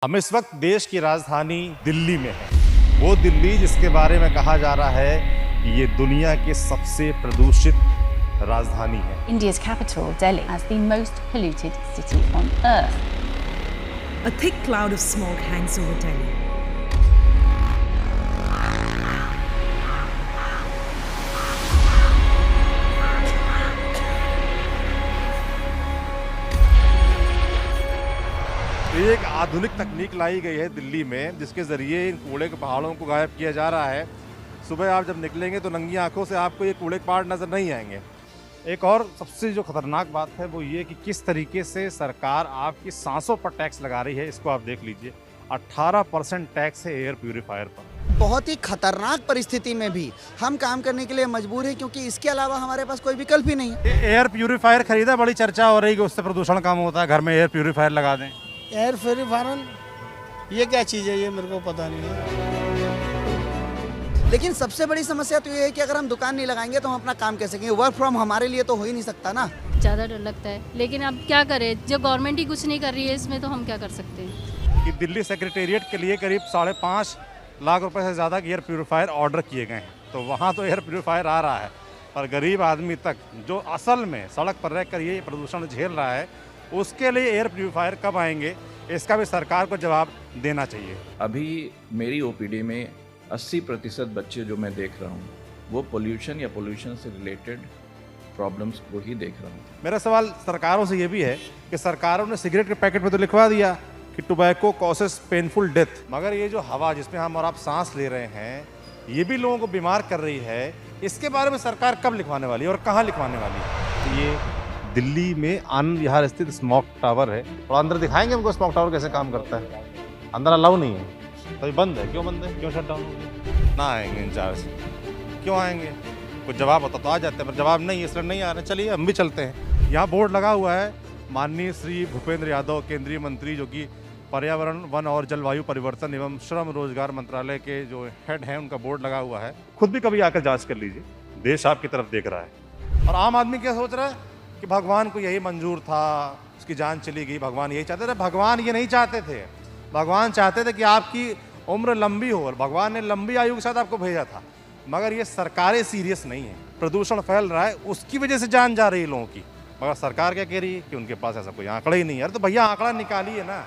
हम इस वक्त देश की राजधानी दिल्ली में हैं। वो दिल्ली जिसके बारे में कहा जा रहा है कि ये दुनिया की सबसे प्रदूषित राजधानी है। India's capital, Delhi, as the most polluted city on earth. A thick cloud of smog hangs over Delhi. एक आधुनिक तकनीक लाई गई है दिल्ली में, जिसके ज़रिए इन कूड़े के पहाड़ों को गायब किया जा रहा है। सुबह आप जब निकलेंगे तो नंगी आंखों से आपको ये कूड़े के पहाड़ नज़र नहीं आएंगे। एक और सबसे जो खतरनाक बात है वो ये कि किस तरीके से सरकार आपकी सांसों पर टैक्स लगा रही है। इसको आप देख लीजिए, 18% टैक्स है एयर प्यूरीफायर पर। बहुत ही खतरनाक परिस्थिति में भी हम काम करने के लिए मजबूर हैं, क्योंकि इसके अलावा हमारे पास कोई विकल्प ही नहीं है। एयर प्यूरीफायर खरीदा, बड़ी चर्चा हो रही है कि उससे प्रदूषण कम होता है, घर में एयर प्यूरीफायर लगा दें। एयर प्यूरीफायर ये क्या चीज़ है, ये मेरे को पता नहीं है। लेकिन सबसे बड़ी समस्या तो ये है कि अगर हम दुकान नहीं लगाएंगे तो हम अपना काम कैसे करेंगे। वर्क फ्रॉम हमारे लिए तो हो ही नहीं सकता ना। ज़्यादा डर लगता है, लेकिन अब क्या करें, जब गवर्नमेंट ही कुछ नहीं कर रही है इसमें, तो हम क्या कर सकते हैं। कि दिल्ली सेक्रेटेरिएट के लिए करीब 5.5 लाख रुपए से ज़्यादा के एयर प्यूरीफायर ऑर्डर किए गए हैं। तो वहाँ तो एयर प्यूरीफायर आ रहा है, पर गरीब आदमी तक जो असल में सड़क पर रहकर ये प्रदूषण झेल रहा है, उसके लिए एयर प्यूरीफायर कब आएंगे, इसका भी सरकार को जवाब देना चाहिए। अभी मेरी ओपीडी में 80% बच्चे जो मैं देख रहा हूँ वो पोल्यूशन या पोल्यूशन से रिलेटेड प्रॉब्लम्स को ही देख रहा हूँ। मेरा सवाल सरकारों से ये भी है कि सरकारों ने सिगरेट के पैकेट में तो लिखवा दिया कि टोबैको कॉजेस पेनफुल डेथ, मगर ये जो हवा जिसमें हम और आप सांस ले रहे हैं ये भी लोगों को बीमार कर रही है। इसके बारे में सरकार कब लिखवाने वाली है और कहाँ लिखवाने वाली है? ये दिल्ली में आनंद विहार स्थित स्मॉग टावर है। और अंदर दिखाएंगे हमको स्मॉग टावर कैसे काम करता है। अंदर अलाउ नहीं है, तो ये बंद है। क्यों बंद है, क्यों शट डाउन हो गया? ना आएंगे इंचार्ज, क्यों आएंगे? कुछ जवाब होता तो आ जाते हैं, पर जवाब नहीं है, इसलिए नहीं आ रहे। चलिए हम भी चलते हैं। यहाँ बोर्ड लगा हुआ है, माननीय श्री भूपेंद्र यादव केंद्रीय मंत्री, जो कि पर्यावरण, वन और जलवायु परिवर्तन एवं श्रम रोजगार मंत्रालय के जो हेड हैं, उनका बोर्ड लगा हुआ है। खुद भी कभी आकर जांच कर लीजिए, देश आपकी तरफ देख रहा है। और आम आदमी क्या सोच रहा है कि भगवान को यही मंजूर था, उसकी जान चली गई, भगवान यही चाहते थे। भगवान ये नहीं चाहते थे, भगवान चाहते थे कि आपकी उम्र लंबी हो, और भगवान ने लंबी आयु के साथ आपको भेजा था। मगर ये सरकारें सीरियस नहीं है, प्रदूषण फैल रहा है, उसकी वजह से जान जा रही है लोगों की। मगर सरकार क्या कह रही है कि उनके पास ऐसा कोई आंकड़ा ही नहीं है। तो भैया आंकड़ा निकालिए ना।